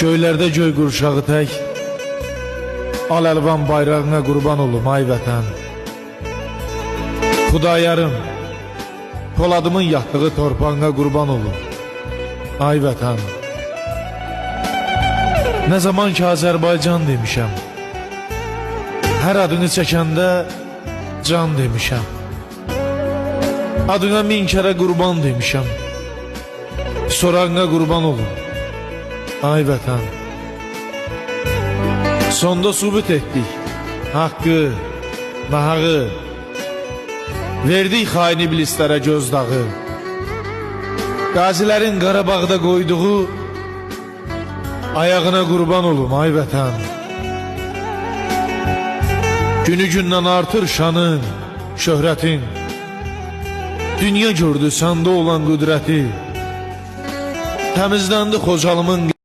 Göylərdə göy qurşağı tək, al-əlvan bayrağına qurban olum ay vətən. Xudayarım, Poladımın yatdığı torpağına qurban olum ay vətən. Nə zaman ki Azərbaycan demişəm, hər adını çəkəndə can demişəm. Adına min kərə qurban demişəm, sorağına qurban olum ay vətən. Sonda sübut etdik haqqı, nahağı, verdik xain iblislərə gözdağı. Qazilərin Qarabağda qoyduğu ayağına qurban olum ay vətən. Günü gündən artır şanın, şöhrətin, dünya gördü səndə olan qüdrəti. Təmizləndi Xocalımın